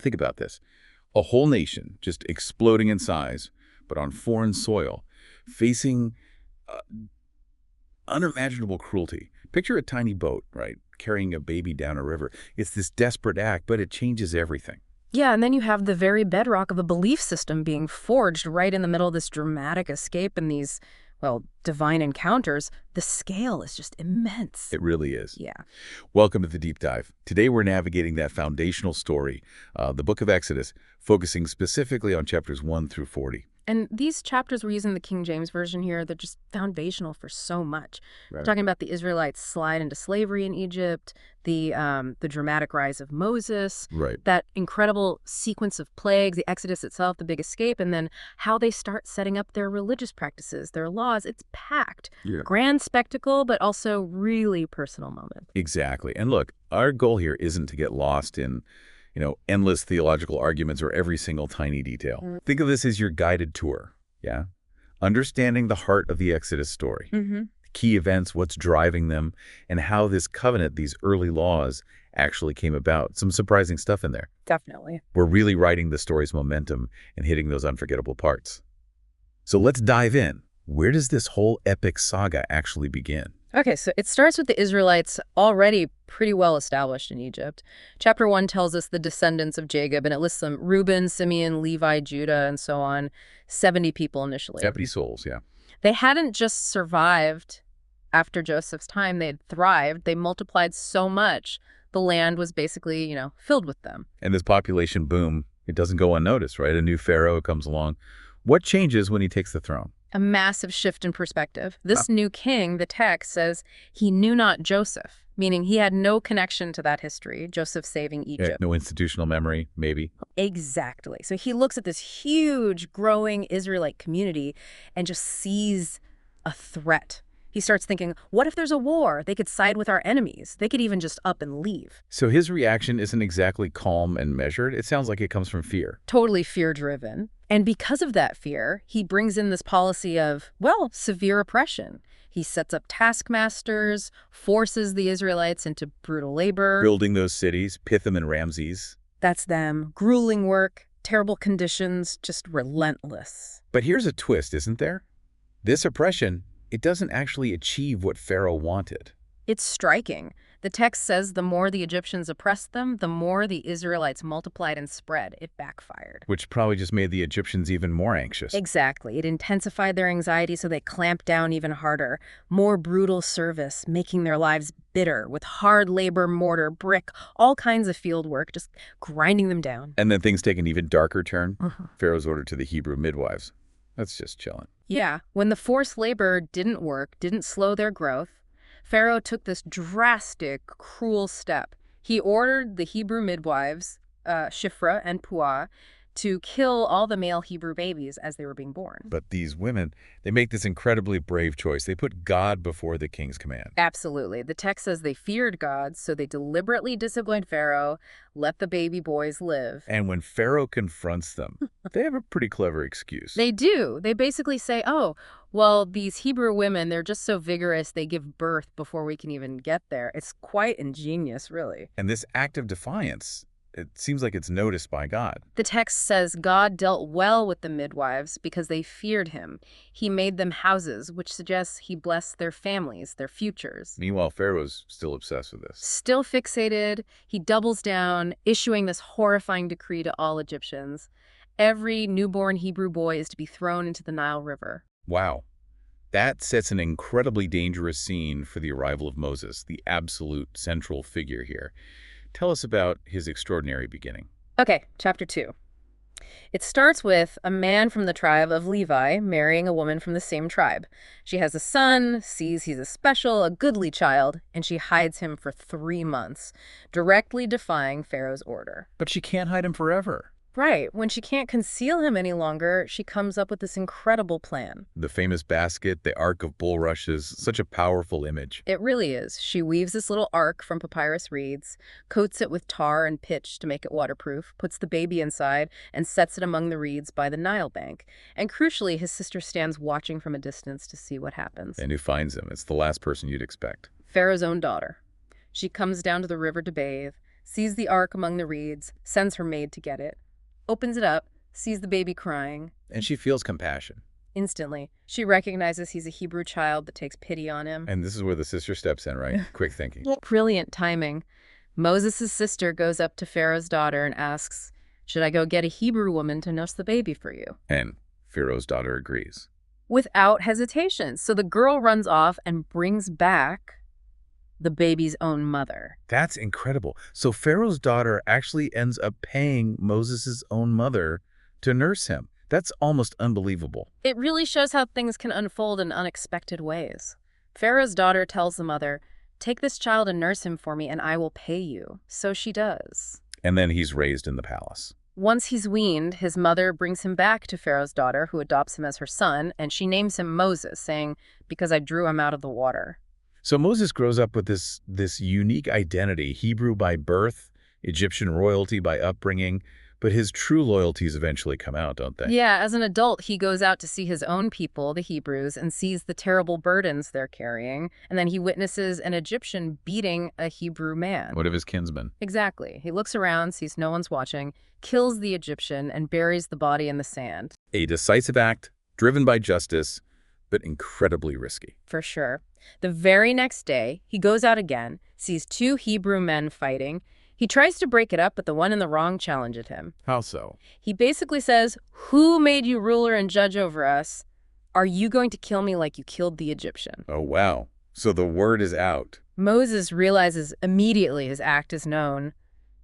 think about this. A whole nation just exploding in size, but on foreign soil, facing uh, unimaginable cruelty. Picture a tiny boat, right, carrying a baby down a river. It's this desperate act, but it changes everything. Yeah, and then you have the very bedrock of a belief system being forged right in the middle of this dramatic escape and these, well, divine encounters. The scale is just immense. It really is. Yeah. Welcome to the Deep Dive. Today we're navigating that foundational story, the book of Exodus, focusing specifically on chapters 1 through 40. And these chapters, we're using the King James Version here, they're just foundational for so much. Right. We're talking about the Israelites' slide into slavery in Egypt, the dramatic rise of Moses, Right. that incredible sequence of plagues, the Exodus itself, the big escape, and then how they start setting up their religious practices, their laws. It's packed. Yeah. Grand spectacle, but also really personal moment. Exactly. And look, our goal here isn't to get lost in endless theological arguments or every single tiny detail. Think of this as your guided tour, yeah? Understanding the heart of the Exodus story, key events, what's driving them, and how this covenant, these early laws, actually came about. Some surprising stuff in there. Definitely. We're really riding the story's momentum and hitting those unforgettable parts. So let's dive in. Where does this whole epic saga actually begin? Okay, so it starts with the Israelites already pretty well established in Egypt. Chapter 1 tells us the descendants of Jacob, and it lists them: Reuben, Simeon, Levi, Judah, and so on. 70 people initially. 70 souls, yeah. They hadn't just survived after Joseph's time, they had thrived. They multiplied so much, the land was basically, filled with them. And this population boom, it doesn't go unnoticed, right? A new pharaoh comes along. What changes when he takes the throne? A massive shift in perspective. This new king, the text says, he knew not Joseph, meaning he had no connection to that history, Joseph saving Egypt. Yeah, no institutional memory, maybe. Exactly. So he looks at this huge, growing Israelite community and just sees a threat. He starts thinking, what if there's a war? They could side with our enemies. They could even just up and leave. So his reaction isn't exactly calm and measured. It sounds like it comes from fear. Totally fear-driven. And because of that fear, he brings in this policy of, severe oppression. He sets up taskmasters, forces the Israelites into brutal labor. Building those cities, Pithom and Ramses. That's them. Grueling work, terrible conditions, just relentless. But here's a twist, isn't there? This oppression, it doesn't actually achieve what Pharaoh wanted. It's striking. The text says the more the Egyptians oppressed them, the more the Israelites multiplied and spread. It backfired. Which probably just made the Egyptians even more anxious. Exactly. It intensified their anxiety, so they clamped down even harder. More brutal service, making their lives bitter, with hard labor, mortar, brick, all kinds of field work, just grinding them down. And then things take an even darker turn. Pharaoh's order to the Hebrew midwives. That's just chilling. Yeah. When the forced labor didn't work, didn't slow their growth, Pharaoh took this drastic, cruel step. He ordered the Hebrew midwives, Shiphrah and Puah, to kill all the male Hebrew babies as they were being born. But these women, they make this incredibly brave choice. They put God before the king's command. Absolutely. The text says they feared God, so they deliberately disciplined Pharaoh, let the baby boys live. And when Pharaoh confronts them, they have a pretty clever excuse. They do. They basically say, these Hebrew women, they're just so vigorous, they give birth before we can even get there. It's quite ingenious, really. And this act of defiance, it seems like it's noticed by God. The text says God dealt well with the midwives because they feared him. He made them houses, which suggests he blessed their families, their futures. Meanwhile, Pharaoh's still obsessed with this. Still fixated, he doubles down, issuing this horrifying decree to all Egyptians. Every newborn Hebrew boy is to be thrown into the Nile River. Wow. That sets an incredibly dangerous scene for the arrival of Moses, the absolute central figure here. Tell us about his extraordinary beginning. Okay, chapter 2. It starts with a man from the tribe of Levi marrying a woman from the same tribe. She has a son, sees he's a goodly child, and she hides him for 3 months, directly defying Pharaoh's order. But she can't hide him forever. Right. When she can't conceal him any longer, she comes up with this incredible plan. The famous basket, the Ark of Bulrushes, such a powerful image. It really is. She weaves this little ark from papyrus reeds, coats it with tar and pitch to make it waterproof, puts the baby inside, and sets it among the reeds by the Nile bank. And crucially, his sister stands watching from a distance to see what happens. And who finds him? It's the last person you'd expect. Pharaoh's own daughter. She comes down to the river to bathe, sees the ark among the reeds, sends her maid to get it, opens it up, sees the baby crying. And she feels compassion. Instantly, she recognizes he's a Hebrew child that takes pity on him. And this is where the sister steps in, right? Quick thinking. Brilliant timing. Moses' sister goes up to Pharaoh's daughter and asks, "Should I go get a Hebrew woman to nurse the baby for you?" And Pharaoh's daughter agrees. Without hesitation. So the girl runs off and brings back the baby's own mother. That's incredible. So Pharaoh's daughter actually ends up paying Moses' own mother to nurse him. That's almost unbelievable. It really shows how things can unfold in unexpected ways. Pharaoh's daughter tells the mother, "Take this child and nurse him for me, and I will pay you." So she does. And then he's raised in the palace. Once he's weaned, his mother brings him back to Pharaoh's daughter, who adopts him as her son, and she names him Moses, saying, "Because I drew him out of the water." So Moses grows up with this unique identity, Hebrew by birth, Egyptian royalty by upbringing, but his true loyalties eventually come out, don't they? Yeah, as an adult, he goes out to see his own people, the Hebrews, and sees the terrible burdens they're carrying, and then he witnesses an Egyptian beating a Hebrew man. What of his kinsmen? Exactly. He looks around, sees no one's watching, kills the Egyptian, and buries the body in the sand. A decisive act, driven by justice, but incredibly risky. For sure. The very next day, he goes out again, sees two Hebrew men fighting. He tries to break it up, but the one in the wrong challenges him. How so? He basically says, "Who made you ruler and judge over us? Are you going to kill me like you killed the Egyptian?" Oh, wow. So the word is out. Moses realizes immediately his act is known,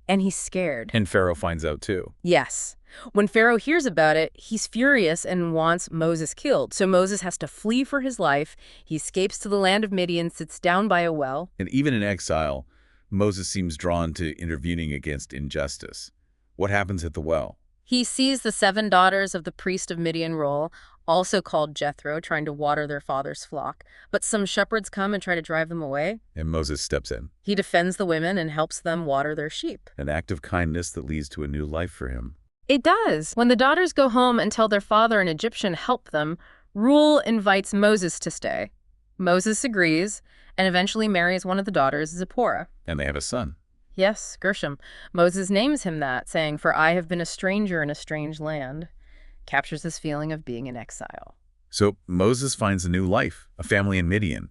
and he's scared. And Pharaoh finds out too. Yes. When Pharaoh hears about it, he's furious and wants Moses killed. So Moses has to flee for his life. He escapes to the land of Midian, sits down by a well. And even in exile, Moses seems drawn to intervening against injustice. What happens at the well? He sees the 7 daughters of the priest of Midian roll, also called Jethro, trying to water their father's flock. But some shepherds come and try to drive them away. And Moses steps in. He defends the women and helps them water their sheep. An act of kindness that leads to a new life for him. It does. When the daughters go home and tell their father an Egyptian helped them, Rule invites Moses to stay. Moses agrees and eventually marries one of the daughters, Zipporah. And they have a son. Yes, Gershom. Moses names him that, saying, "For I have been a stranger in a strange land." Captures this feeling of being in exile. So Moses finds a new life, a family in Midian.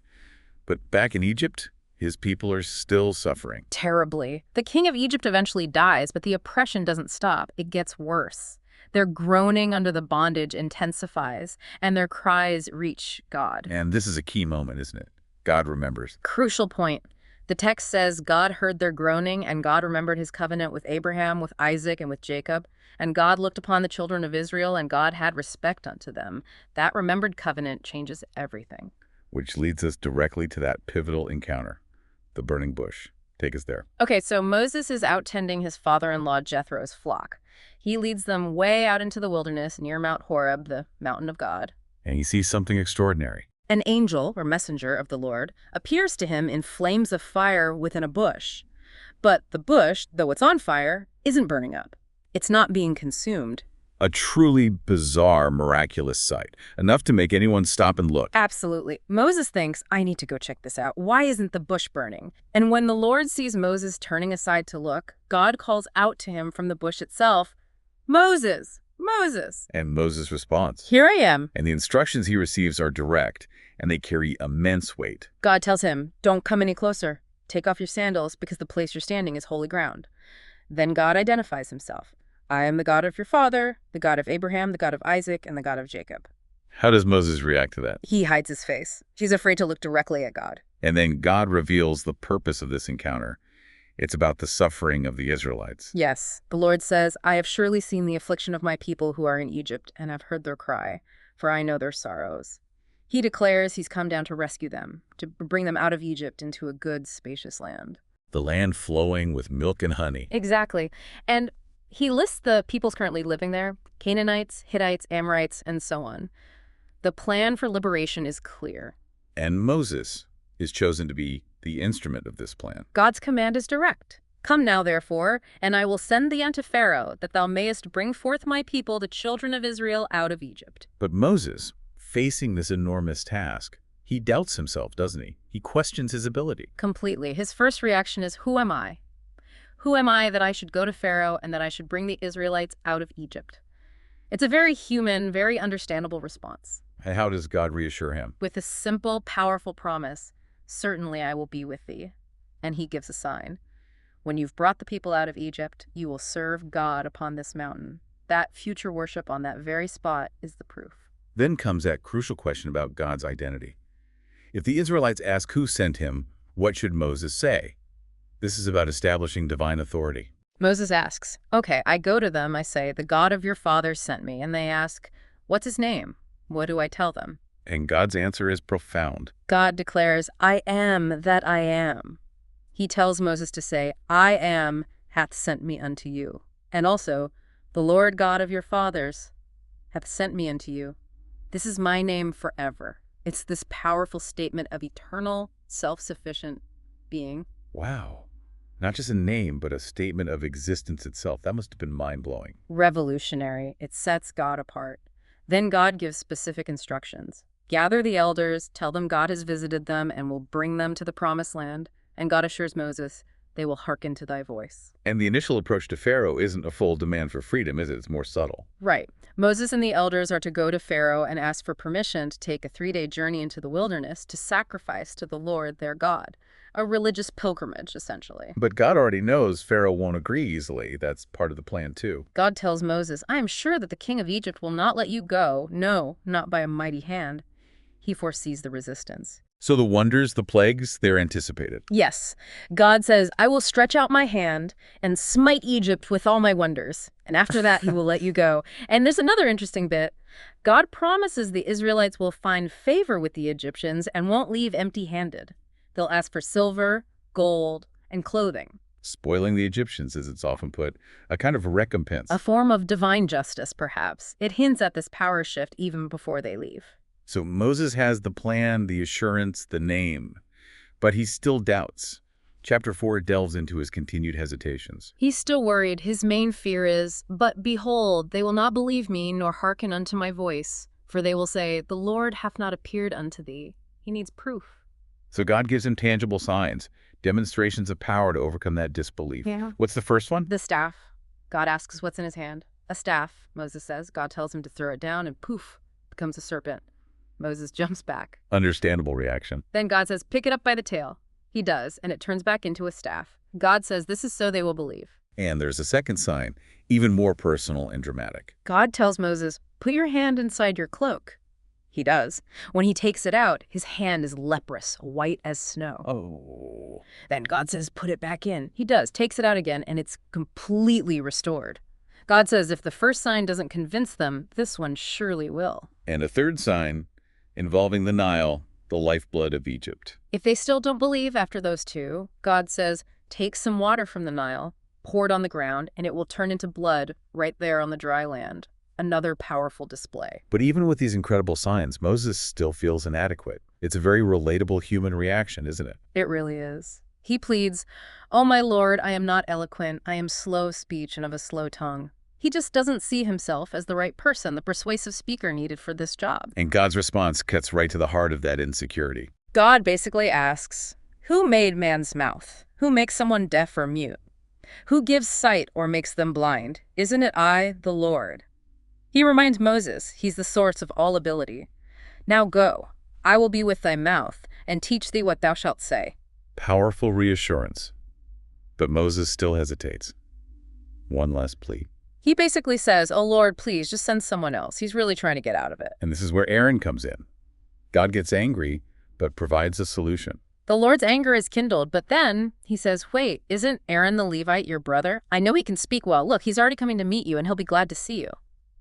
But back in Egypt, his people are still suffering. Terribly. The king of Egypt eventually dies, but the oppression doesn't stop. It gets worse. Their groaning under the bondage intensifies, and their cries reach God. And this is a key moment, isn't it? God remembers. Crucial point. The text says God heard their groaning, and God remembered his covenant with Abraham, with Isaac, and with Jacob. And God looked upon the children of Israel, and God had respect unto them. That remembered covenant changes everything. Which leads us directly to that pivotal encounter, the burning bush. Take us there. Okay, so Moses is out tending his father-in-law Jethro's flock. He leads them way out into the wilderness near Mount Horeb, the mountain of God. And he sees something extraordinary. An angel, or messenger of the Lord, appears to him in flames of fire within a bush. But the bush, though it's on fire, isn't burning up. It's not being consumed. A truly bizarre, miraculous sight, enough to make anyone stop and look. Absolutely. Moses thinks, "I need to go check this out. Why isn't the bush burning?" And when the Lord sees Moses turning aside to look, God calls out to him from the bush itself, "Moses, Moses." And Moses responds. "Here I am." And the instructions he receives are direct, and they carry immense weight. God tells him, "Don't come any closer. Take off your sandals, because the place you're standing is holy ground." Then God identifies himself. "I am the God of your father, the God of Abraham, the God of Isaac, and the God of Jacob." How does Moses react to that? He hides his face. He's afraid to look directly at God. And then God reveals the purpose of this encounter. It's about the suffering of the Israelites. Yes, the Lord says, "I have surely seen the affliction of my people who are in Egypt, and have heard their cry, for I know their sorrows." He declares he's come down to rescue them, to bring them out of Egypt into a good, spacious land. The land flowing with milk and honey. Exactly. And he lists the peoples currently living there: Canaanites, Hittites, Amorites, and so on. The plan for liberation is clear. And Moses is chosen to be the instrument of this plan. God's command is direct. "Come now, therefore, and I will send thee unto Pharaoh, that thou mayest bring forth my people, the children of Israel, out of Egypt." But Moses, facing this enormous task, he doubts himself, doesn't he? He questions his ability. Completely. His first reaction is, "Who am I? "Who am I that I should go to Pharaoh and that I should bring the Israelites out of Egypt?" It's a very human, very understandable response. And how does God reassure him? With a simple, powerful promise, "Certainly I will be with thee." And he gives a sign. "When you've brought the people out of Egypt, you will serve God upon this mountain." That future worship on that very spot is the proof. Then comes that crucial question about God's identity. If the Israelites ask who sent him, what should Moses say? This is about establishing divine authority. Moses asks, "Okay, I go to them, I say, 'The God of your fathers sent me.' And they ask, 'What's his name?' What do I tell them?" And God's answer is profound. God declares, "I am that I am." He tells Moses to say, "I am hath sent me unto you." And also, "The Lord God of your fathers hath sent me unto you." This is my name forever. It's this powerful statement of eternal, self-sufficient being. Wow. Not just a name, but a statement of existence itself. That must have been mind-blowing. Revolutionary. It sets God apart. Then God gives specific instructions. "Gather the elders, tell them God has visited them and will bring them to the promised land." And God assures Moses, "They will hearken to thy voice." And the initial approach to Pharaoh isn't a full demand for freedom, is it? It's more subtle. Right. Moses and the elders are to go to Pharaoh and ask for permission to take a 3-day journey into the wilderness to sacrifice to the Lord their God. A religious pilgrimage, essentially. But God already knows Pharaoh won't agree easily. That's part of the plan, too. God tells Moses, "I am sure that the king of Egypt will not let you go. No, not by a mighty hand." He foresees the resistance. So the wonders, the plagues, they're anticipated. Yes. God says, "I will stretch out my hand and smite Egypt with all my wonders. And after that, he will let you go." And there's another interesting bit. God promises the Israelites will find favor with the Egyptians and won't leave empty-handed. They'll ask for silver, gold, and clothing. Spoiling the Egyptians, as it's often put, a kind of recompense. A form of divine justice, perhaps. It hints at this power shift even before they leave. So Moses has the plan, the assurance, the name, but he still doubts. Chapter 4 delves into his continued hesitations. He's still worried. His main fear is, "But behold, they will not believe me, nor hearken unto my voice. For they will say, 'The Lord hath not appeared unto thee.'" He needs proof. So God gives him tangible signs, demonstrations of power to overcome that disbelief. Yeah. What's the first one? The staff. God asks what's in his hand. "A staff," Moses says. God tells him to throw it down, and poof, becomes a serpent. Moses jumps back. Understandable reaction. Then God says, "Pick it up by the tail." He does, and it turns back into a staff. God says, "This is so they will believe." And there's a second sign, even more personal and dramatic. God tells Moses, "Put your hand inside your cloak." He does. When he takes it out, his hand is leprous, white as snow. Oh. Then God says, "Put it back in." He does, takes it out again, and it's completely restored. God says if the first sign doesn't convince them, this one surely will. And a third sign, involving the Nile, the lifeblood of Egypt. If they still don't believe after those two, God says, "Take some water from the Nile, pour it on the ground, and it will turn into blood right there on the dry land." Another powerful display. But even with these incredible signs, Moses still feels inadequate. It's a very relatable human reaction, isn't it? It really is. He pleads, "Oh, my Lord, I am not eloquent. I am slow of speech and of a slow tongue." He just doesn't see himself as the right person, the persuasive speaker needed for this job. And God's response cuts right to the heart of that insecurity. God basically asks, "Who made man's mouth? Who makes someone deaf or mute? Who gives sight or makes them blind? Isn't it I, the Lord?" He reminds Moses he's the source of all ability. "Now go, I will be with thy mouth, and teach thee what thou shalt say." Powerful reassurance. But Moses still hesitates. One last plea. He basically says, "Oh Lord, please, just send someone else." He's really trying to get out of it. And this is where Aaron comes in. God gets angry, but provides a solution. The Lord's anger is kindled, but then he says, "Wait, isn't Aaron the Levite your brother? I know he can speak well. Look, he's already coming to meet you, and he'll be glad to see you."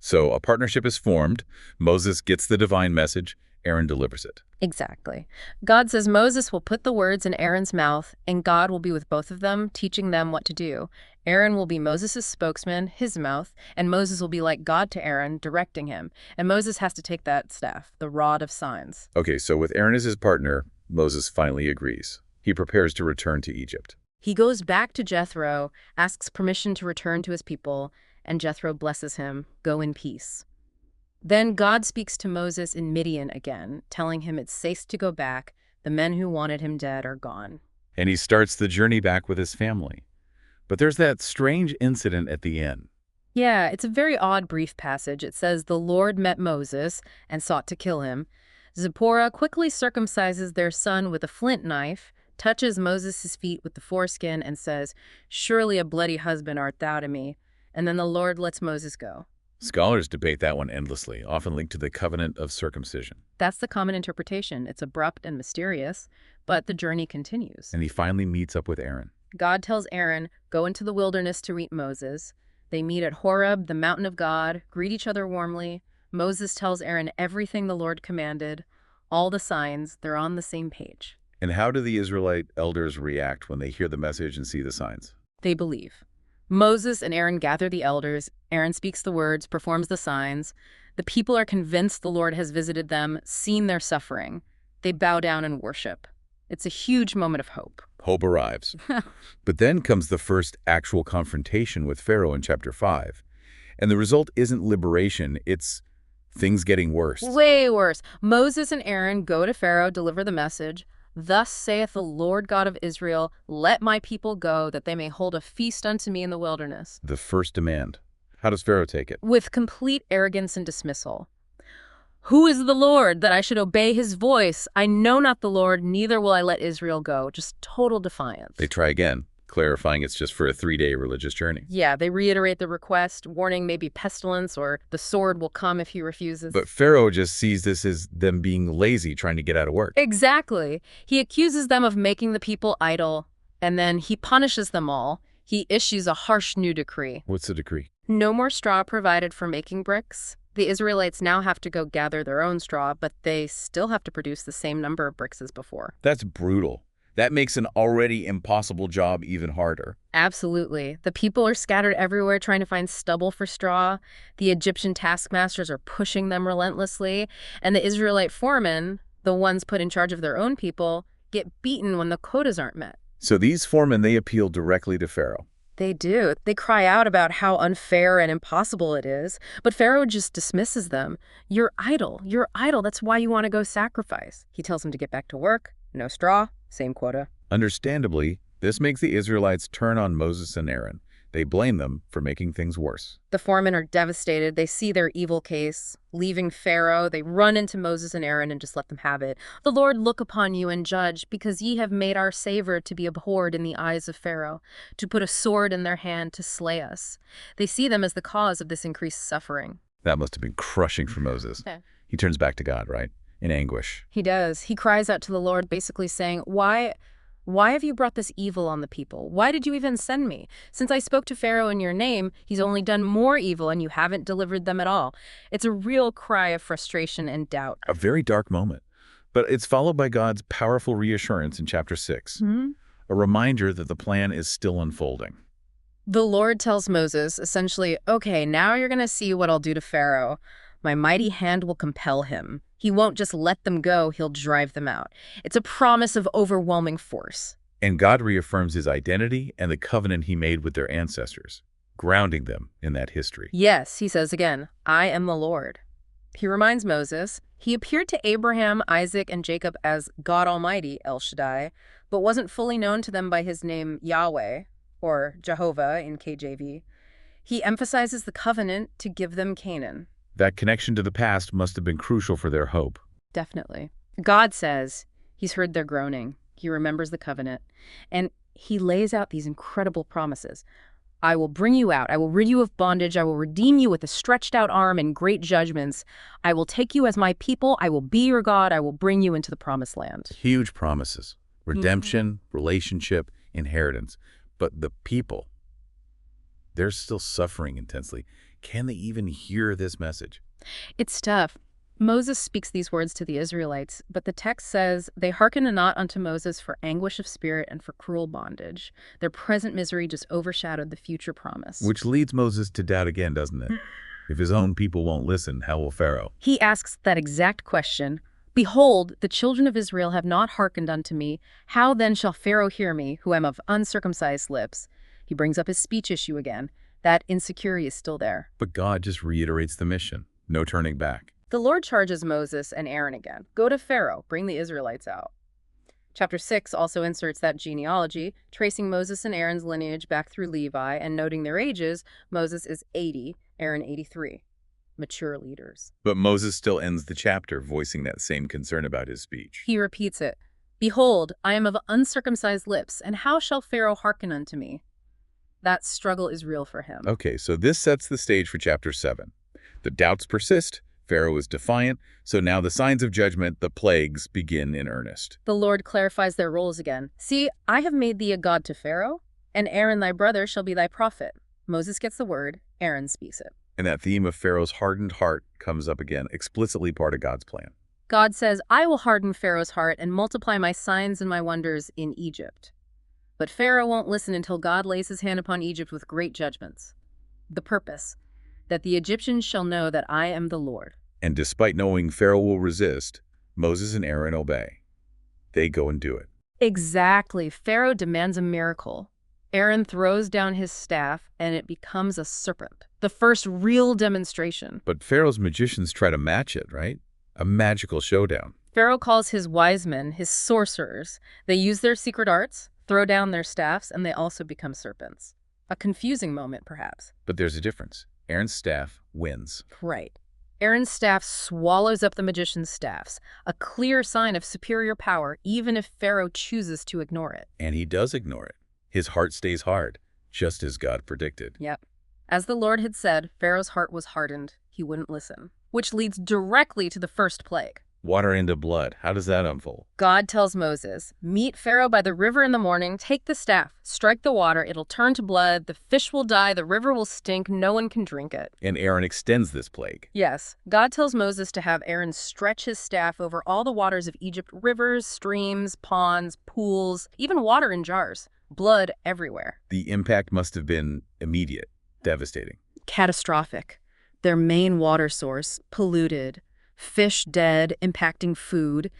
So a partnership is formed. Moses gets the divine message. Aaron delivers it. Exactly. God says Moses will put the words in Aaron's mouth, and God will be with both of them, teaching them what to do. Aaron will be Moses' spokesman, his mouth, and Moses will be like God to Aaron, directing him. And Moses has to take that staff, the rod of signs. Okay, so with Aaron as his partner, Moses finally agrees. He prepares to return to Egypt. He goes back to Jethro, asks permission to return to his people, and Jethro blesses him, "Go in peace." Then God speaks to Moses in Midian again, telling him it's safe to go back. The men who wanted him dead are gone. And he starts the journey back with his family. But there's that strange incident at the end. Yeah, it's a very odd brief passage. It says, "The Lord met Moses and sought to kill him. Zipporah quickly circumcises their son with a flint knife, touches Moses' feet with the foreskin, and says, 'Surely a bloody husband art thou to me.' And then the Lord lets Moses go." Scholars debate that one endlessly, often linked to the covenant of circumcision. That's the common interpretation. It's abrupt and mysterious, but the journey continues. And he finally meets up with Aaron. God tells Aaron, "Go into the wilderness to meet Moses." They meet at Horeb, the mountain of God, greet each other warmly. Moses tells Aaron everything the Lord commanded, all the signs. They're on the same page. And how do the Israelite elders react when they hear the message and see the signs? They believe. Moses and Aaron gather the elders. Aaron speaks the words, performs the signs. The people are convinced the Lord has visited them, seen their suffering. They bow down and worship. It's a huge moment of hope. Hope arrives. But then comes the first actual confrontation with Pharaoh in chapter 5. And the result isn't liberation, it's things getting worse. Way worse. Moses and Aaron go to Pharaoh, deliver the message. "Thus saith the Lord God of Israel, let my people go, that they may hold a feast unto me in the wilderness." The first demand. How does Pharaoh take it? With complete arrogance and dismissal. "Who is the Lord, that I should obey his voice? I know not the Lord, neither will I let Israel go." Just total defiance. They try again, clarifying it's just for a 3-day religious journey. Yeah, they reiterate the request, warning maybe pestilence or the sword will come if he refuses. But Pharaoh just sees this as them being lazy, trying to get out of work. Exactly. He accuses them of making the people idle, and then he punishes them all. He issues a harsh new decree. What's the decree? No more straw provided for making bricks. The Israelites now have to go gather their own straw, but they still have to produce the same number of bricks as before. That's brutal. That makes an already impossible job even harder. Absolutely. The people are scattered everywhere trying to find stubble for straw. The Egyptian taskmasters are pushing them relentlessly. And the Israelite foremen, the ones put in charge of their own people, get beaten when the quotas aren't met. So these foremen, they appeal directly to Pharaoh. They do. They cry out about how unfair and impossible it is, but Pharaoh just dismisses them. You're idle. You're idle. That's why you want to go sacrifice." He tells them to get back to work. No straw, same quota. Understandably, this makes the Israelites turn on Moses and Aaron. They blame them for making things worse. The foremen are devastated. They see their evil case. Leaving Pharaoh, they run into Moses and Aaron and just let them have it. "The Lord look upon you and judge, because ye have made our savor to be abhorred in the eyes of Pharaoh, to put a sword in their hand to slay us." They see them as the cause of this increased suffering. That must have been crushing for Moses. Yeah. He turns back to God, right? In anguish. He does. He cries out to the Lord, basically saying, Why have you brought this evil on the people? Why did you even send me? Since I spoke to Pharaoh in your name, he's only done more evil and you haven't delivered them at all. It's a real cry of frustration and doubt. A very dark moment. But it's followed by God's powerful reassurance in chapter 6. A reminder that the plan is still unfolding. The Lord tells Moses, essentially, "Okay, now you're going to see what I'll do to Pharaoh. My mighty hand will compel him. He won't just let them go, he'll drive them out." It's a promise of overwhelming force. And God reaffirms his identity and the covenant he made with their ancestors, grounding them in that history. Yes, he says again, "I am the Lord." He reminds Moses, he appeared to Abraham, Isaac, and Jacob as God Almighty, El Shaddai, but wasn't fully known to them by his name Yahweh, or Jehovah in KJV. He emphasizes the covenant to give them Canaan. That connection to the past must have been crucial for their hope. Definitely. God says he's heard their groaning. He remembers the covenant. And he lays out these incredible promises. "I will bring you out. I will rid you of bondage. I will redeem you with a stretched out arm and great judgments. I will take you as my people. I will be your God. I will bring you into the promised land." Huge promises. Redemption, relationship, inheritance. But the people, they're still suffering intensely. Can they even hear this message? It's tough. Moses speaks these words to the Israelites, but the text says, "They hearken not unto Moses for anguish of spirit and for cruel bondage." Their present misery just overshadowed the future promise. Which leads Moses to doubt again, doesn't it? If his own people won't listen, how will Pharaoh? He asks that exact question. "Behold, the children of Israel have not hearkened unto me. How then shall Pharaoh hear me, who am of uncircumcised lips?" He brings up his speech issue again. That insecurity is still there. But God just reiterates the mission. No turning back. The Lord charges Moses and Aaron again. "Go to Pharaoh, bring the Israelites out." Chapter 6 also inserts that genealogy, tracing Moses and Aaron's lineage back through Levi and noting their ages. Moses is 80, Aaron 83. Mature leaders. But Moses still ends the chapter voicing that same concern about his speech. He repeats it. Behold, I am of uncircumcised lips, and how shall Pharaoh hearken unto me? That struggle is real for him. Okay, so this sets the stage for chapter 7. The doubts persist. Pharaoh is defiant. So now the signs of judgment, the plagues, begin in earnest. The Lord clarifies their roles again. See, I have made thee a god to Pharaoh, and Aaron thy brother shall be thy prophet. Moses gets the word, Aaron speaks it. And that theme of Pharaoh's hardened heart comes up again, explicitly part of God's plan. God says, I will harden Pharaoh's heart and multiply my signs and my wonders in Egypt. But Pharaoh won't listen until God lays his hand upon Egypt with great judgments. The purpose, that the Egyptians shall know that I am the Lord. And despite knowing Pharaoh will resist, Moses and Aaron obey. They go and do it. Exactly. Pharaoh demands a miracle. Aaron throws down his staff, and it becomes a serpent. The first real demonstration. But Pharaoh's magicians try to match it, right? A magical showdown. Pharaoh calls his wise men, his sorcerers. They use their secret arts, throw down their staffs, and they also become serpents. A confusing moment, perhaps. But there's a difference. Aaron's staff wins. Right. Aaron's staff swallows up the magician's staffs, a clear sign of superior power, even if Pharaoh chooses to ignore it. And he does ignore it. His heart stays hard, just as God predicted. Yep. As the Lord had said, Pharaoh's heart was hardened. He wouldn't listen. Which leads directly to the first plague. Water into blood. How does that unfold? God tells Moses, meet Pharaoh by the river in the morning, take the staff, strike the water, it'll turn to blood, the fish will die, the river will stink, no one can drink it. And Aaron extends this plague. Yes, God tells Moses to have Aaron stretch his staff over all the waters of Egypt, rivers, streams, ponds, pools, even water in jars. Blood everywhere. The impact must have been immediate, devastating. Catastrophic. Their main water source, polluted. Fish dead, impacting food.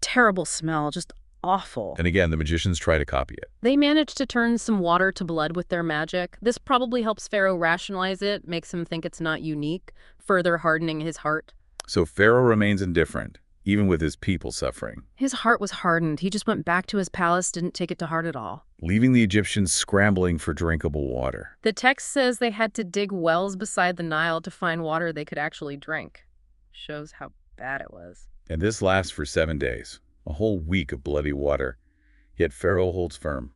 Terrible smell, just awful. And again, the magicians try to copy it. They manage to turn some water to blood with their magic. This probably helps Pharaoh rationalize it, makes him think it's not unique, further hardening his heart. So Pharaoh remains indifferent, even with his people suffering. His heart was hardened. He just went back to his palace, didn't take it to heart at all. Leaving the Egyptians scrambling for drinkable water. The text says they had to dig wells beside the Nile to find water they could actually drink. Shows how bad it was. And this lasts for 7 days, a whole week of bloody water. Yet Pharaoh holds firm.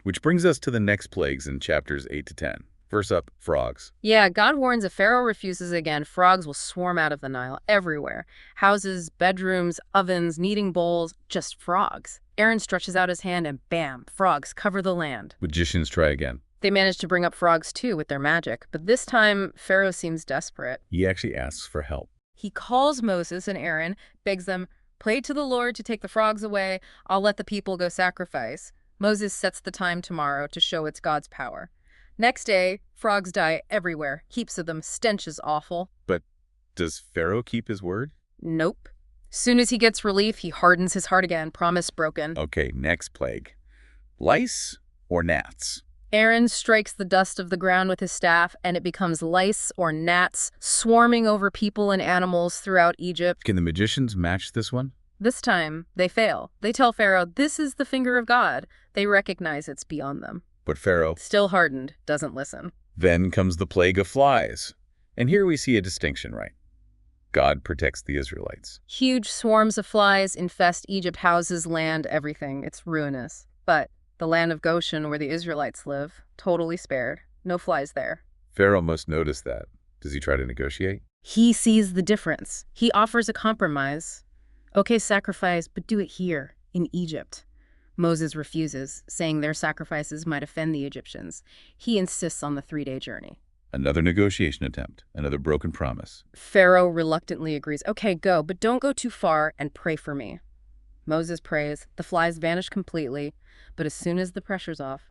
Which brings us to the next plagues in chapters 8 to 10. First up, frogs. Yeah, God warns if Pharaoh refuses again, frogs will swarm out of the Nile everywhere. Houses, bedrooms, ovens, kneading bowls, just frogs. Aaron stretches out his hand and bam, frogs cover the land. Magicians try again. They manage to bring up frogs too with their magic, but this time Pharaoh seems desperate. He actually asks for help. He calls Moses and Aaron, begs them, pray to the Lord to take the frogs away. I'll let the people go sacrifice. Moses sets the time tomorrow to show it's God's power. Next day, frogs die everywhere. Heaps of them. Stench is awful. But does Pharaoh keep his word? Nope. Soon as he gets relief, he hardens his heart again. Promise broken. Okay, next plague. Lice or gnats? Aaron strikes the dust of the ground with his staff, and it becomes lice or gnats swarming over people and animals throughout Egypt. Can the magicians match this one? This time, they fail. They tell Pharaoh, this is the finger of God. They recognize it's beyond them. But Pharaoh, Still hardened, doesn't listen. then comes the plague of flies. And here we see a distinction, right? God protects the Israelites. Huge swarms of flies infest Egypt, houses, land, everything. It's ruinous. But the land of Goshen, where the Israelites live, totally spared. No flies there. Pharaoh must notice that. Does he try to negotiate? He sees the difference. He offers a compromise. Okay, sacrifice, but do it here, in Egypt. Moses refuses, saying their sacrifices might offend the Egyptians. He insists on the 3-day journey. Another negotiation attempt, another broken promise. Pharaoh reluctantly agrees. Okay, go, but don't go too far and pray for me. Moses prays. The flies vanish completely, but as soon as the pressure's off,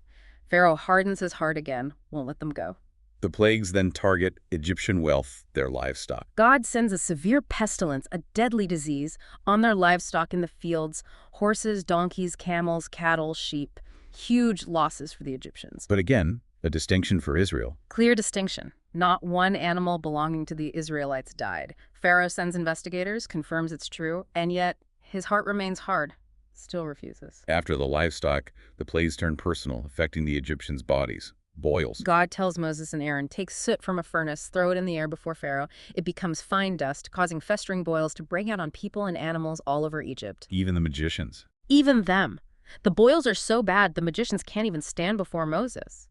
Pharaoh hardens his heart again, won't let them go. The plagues then target Egyptian wealth, their livestock. God sends a severe pestilence, a deadly disease, on their livestock in the fields, horses, donkeys, camels, cattle, sheep. Huge losses for the Egyptians. But again, a distinction for Israel. Clear distinction. Not one animal belonging to the Israelites died. Pharaoh sends investigators, confirms it's true, and yet his heart remains hard. Still refuses. After the livestock, the plagues turn personal, affecting the Egyptians' bodies. Boils. God tells Moses and Aaron, take soot from a furnace, throw it in the air before Pharaoh. It becomes fine dust, causing festering boils to break out on people and animals all over Egypt. Even the magicians. Even them. The boils are so bad, the magicians can't even stand before Moses.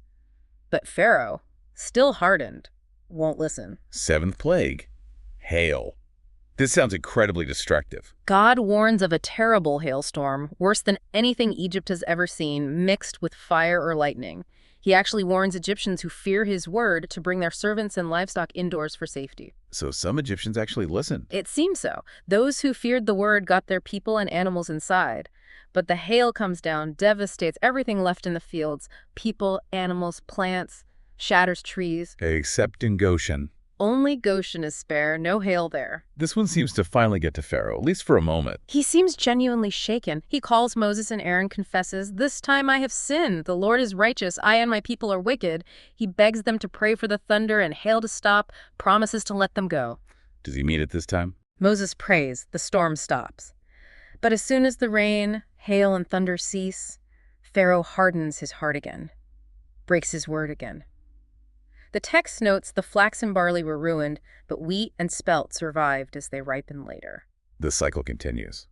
But Pharaoh, still hardened, won't listen. 7th plague. Hail. This sounds incredibly destructive. God warns of a terrible hailstorm, worse than anything Egypt has ever seen, mixed with fire or lightning. He actually warns Egyptians who fear his word to bring their servants and livestock indoors for safety. So some Egyptians actually listened. It seems so. Those who feared the word got their people and animals inside. But the hail comes down, devastates everything left in the fields. People, animals, plants, shatters trees. Except in Goshen. Only Goshen is spare, no hail there. This one seems to finally get to Pharaoh, at least for a moment. He seems genuinely shaken. He calls Moses and Aaron, confesses, "This time I have sinned. The Lord is righteous. I and my people are wicked." He begs them to pray for the thunder and hail to stop, promises to let them go. Does he mean it this time? Moses prays. The storm stops. But as soon as the rain, hail, and thunder cease, Pharaoh hardens his heart again, breaks his word again. The text notes the flax and barley were ruined, but wheat and spelt survived as they ripened later. The cycle continues.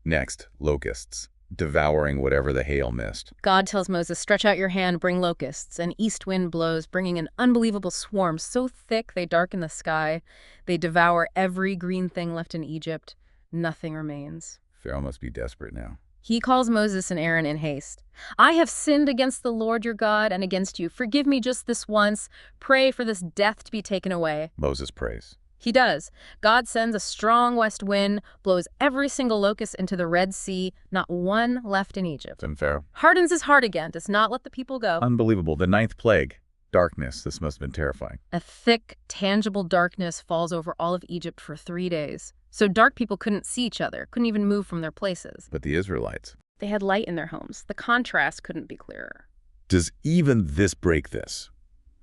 Next, locusts, devouring whatever the hail missed. God tells Moses, "Stretch out your hand, bring locusts." An east wind blows, bringing an unbelievable swarm so thick they darken the sky. They devour every green thing left in Egypt. Nothing remains. Pharaoh must be desperate now. He calls Moses and Aaron in haste. "I have sinned against the Lord your God and against you. Forgive me just this once. Pray for this death to be taken away." Moses prays. He does. God sends a strong west wind, blows every single locust into the Red Sea, not one left in Egypt. Then Pharaoh. Hardens his heart again, does not let the people go. Unbelievable. The 9th plague. Darkness. This must have been terrifying. A thick, tangible darkness falls over all of Egypt for 3 days. So dark people couldn't see each other, couldn't even move from their places. But the Israelites. They had light in their homes. The contrast couldn't be clearer. Does even this break this?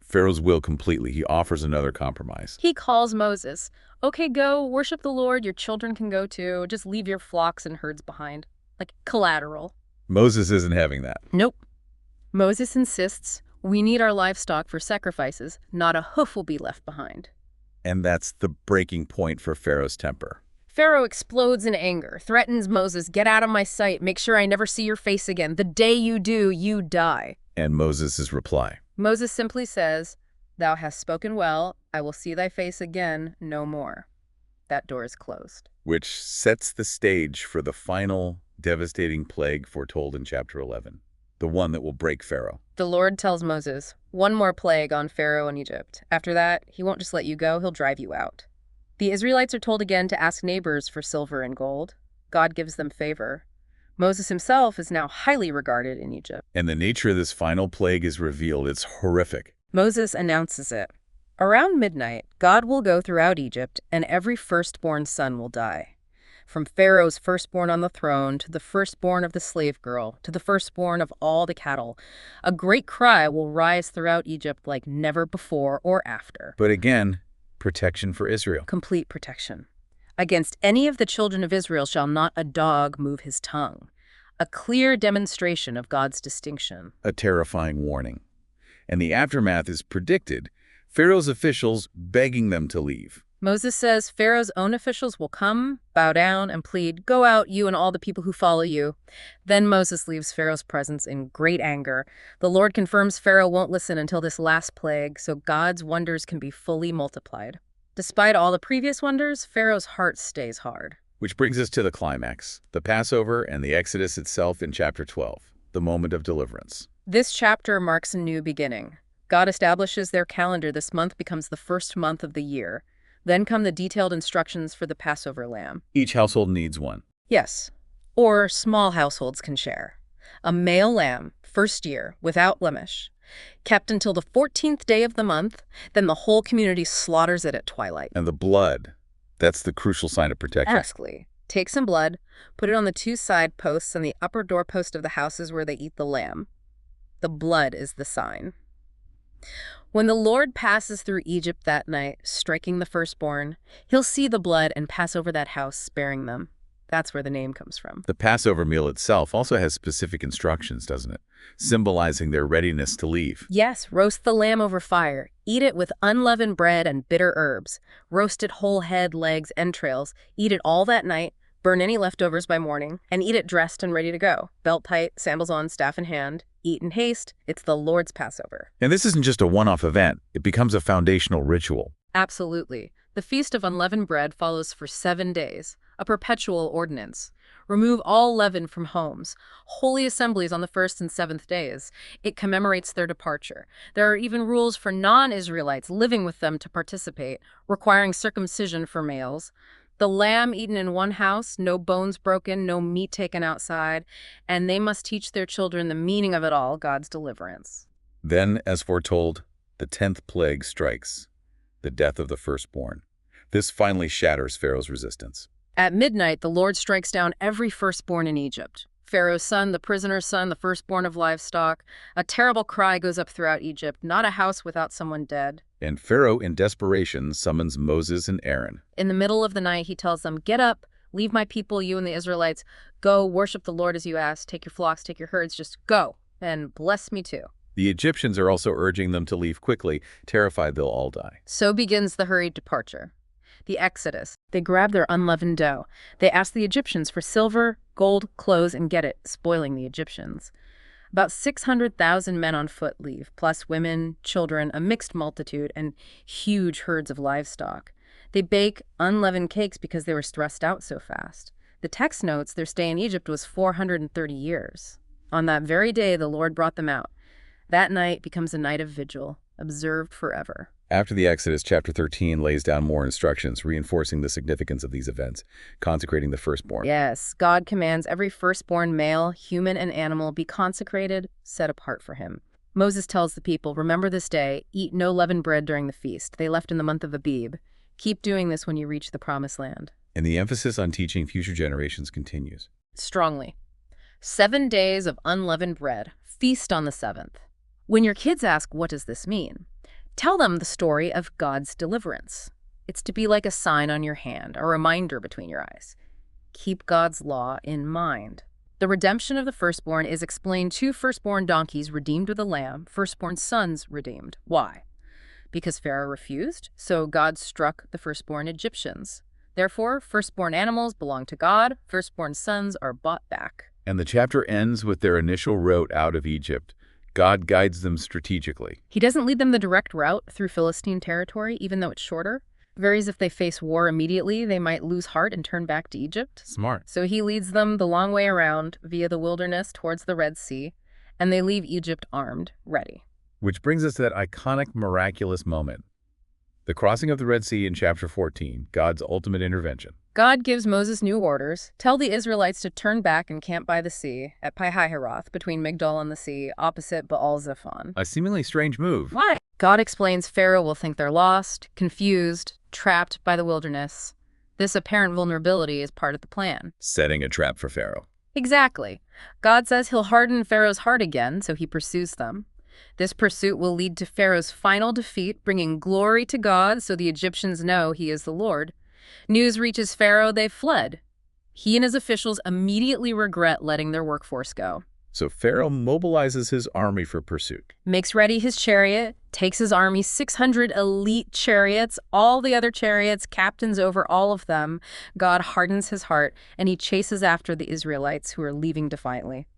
Pharaoh's will completely. He offers another compromise. He calls Moses. "Okay, go, worship the Lord. Your children can go too. Just leave your flocks and herds behind. Like collateral." Moses isn't having that. Nope. Moses insists, "We need our livestock for sacrifices. Not a hoof will be left behind." And that's the breaking point for Pharaoh's temper. Pharaoh explodes in anger, threatens Moses, "Get out of my sight. Make sure I never see your face again. The day you do, you die." And Moses' reply. Moses simply says, "Thou hast spoken well. I will see thy face again no more." That door is closed. Which sets the stage for the final devastating plague foretold in chapter 11. The one that will break Pharaoh. The Lord tells Moses, "One more plague on Pharaoh and Egypt. After that, he won't just let you go, he'll drive you out." The Israelites are told again to ask neighbors for silver and gold. God gives them favor. Moses himself is now highly regarded in Egypt. And the nature of this final plague is revealed. It's horrific. Moses announces it. Around midnight, God will go throughout Egypt, and every firstborn son will die. From Pharaoh's firstborn on the throne, to the firstborn of the slave girl, to the firstborn of all the cattle, a great cry will rise throughout Egypt like never before or after. But again, protection for Israel. Complete protection. Against any of the children of Israel shall not a dog move his tongue. A clear demonstration of God's distinction. A terrifying warning. And the aftermath is predicted. Pharaoh's officials begging them to leave. Moses says Pharaoh's own officials will come, bow down, and plead, "Go out, you and all the people who follow you." Then Moses leaves Pharaoh's presence in great anger. The Lord confirms Pharaoh won't listen until this last plague, so God's wonders can be fully multiplied. Despite all the previous wonders, Pharaoh's heart stays hard. Which brings us to the climax, the Passover and the Exodus itself in chapter 12, the moment of deliverance. This chapter marks a new beginning. God establishes their calendar. This month becomes the first month of the year. Then come the detailed instructions for the Passover lamb. Each household needs one. Yes, or small households can share. A male lamb, first year, without blemish, kept until the 14th day of the month, then the whole community slaughters it at twilight. And the blood, that's the crucial sign of protection. Askly. Take some blood, put it on the 2 side posts and the upper doorpost of the houses where they eat the lamb. The blood is the sign. When the Lord passes through Egypt that night, striking the firstborn, he'll see the blood and pass over that house, sparing them. That's where the name comes from. The Passover meal itself also has specific instructions, doesn't it? Symbolizing their readiness to leave. Yes, roast the lamb over fire. Eat it with unleavened bread and bitter herbs. Roast it whole head, legs, entrails. Eat it all that night. Burn any leftovers by morning. And eat it dressed and ready to go. Belt tight, sandals on, staff in hand. Eat in haste. It's the Lord's Passover. And this isn't just a one-off event. It becomes a foundational ritual. Absolutely. The Feast of Unleavened Bread follows for 7 days, a perpetual ordinance. Remove all leaven from homes. Holy assemblies on the 1st and 7th days. It commemorates their departure. There are even rules for non-Israelites living with them to participate, requiring circumcision for males. The lamb eaten in one house, no bones broken, no meat taken outside, and they must teach their children the meaning of it all, God's deliverance. Then, as foretold, the 10th plague strikes, the death of the firstborn. This finally shatters Pharaoh's resistance. At midnight, the Lord strikes down every firstborn in Egypt. Pharaoh's son, the prisoner's son, the firstborn of livestock. A terrible cry goes up throughout Egypt, not a house without someone dead. And Pharaoh, in desperation, summons Moses and Aaron. In the middle of the night, he tells them, "Get up, leave my people, you and the Israelites. Go, worship the Lord as you asked. Take your flocks, take your herds, just go, and bless me too." The Egyptians are also urging them to leave quickly, terrified they'll all die. So begins the hurried departure. The Exodus. They grab their unleavened dough. They ask the Egyptians for silver, gold, clothes, and get it, spoiling the Egyptians. About 600,000 men on foot leave, plus women, children, a mixed multitude, and huge herds of livestock. They bake unleavened cakes because they were stressed out so fast. The text notes their stay in Egypt was 430 years. On that very day, the Lord brought them out. That night becomes a night of vigil, observed forever. After the Exodus, chapter 13 lays down more instructions, reinforcing the significance of these events, consecrating the firstborn. Yes, God commands every firstborn male, human and animal, be consecrated, set apart for him. Moses tells the people, "Remember this day, eat no leavened bread during the feast. They left in the month of Abib. Keep doing this when you reach the promised land." And the emphasis on teaching future generations continues. Strongly. 7 days of unleavened bread. Feast on the 7th. When your kids ask, "What does this mean?" tell them the story of God's deliverance. It's to be like a sign on your hand, a reminder between your eyes. Keep God's law in mind. The redemption of the firstborn is explained: 2 firstborn donkeys redeemed with a lamb, firstborn sons redeemed. Why? Because Pharaoh refused, so God struck the firstborn Egyptians. Therefore, firstborn animals belong to God, firstborn sons are bought back. And the chapter ends with their initial route out of Egypt. God guides them strategically. He doesn't lead them the direct route through Philistine territory, even though it's shorter. Varies if they face war immediately, they might lose heart and turn back to Egypt. Smart. So he leads them the long way around via the wilderness towards the Red Sea, and they leave Egypt armed, ready. Which brings us to that iconic, miraculous moment. The crossing of the Red Sea in chapter 14, God's ultimate intervention. God gives Moses new orders. Tell the Israelites to turn back and camp by the sea at Pi-Hahiroth, between Migdol and the sea, opposite Baal-Zephon. A seemingly strange move. Why? God explains Pharaoh will think they're lost, confused, trapped by the wilderness. This apparent vulnerability is part of the plan. Setting a trap for Pharaoh. Exactly. God says he'll harden Pharaoh's heart again, so he pursues them. This pursuit will lead to Pharaoh's final defeat, bringing glory to God so the Egyptians know he is the Lord. News reaches Pharaoh they've fled. He and his officials immediately regret letting their workforce go. So Pharaoh mobilizes his army for pursuit. Makes ready his chariot, takes his army, 600 elite chariots, all the other chariots, captains over all of them. God hardens his heart, and he chases after the Israelites who are leaving defiantly.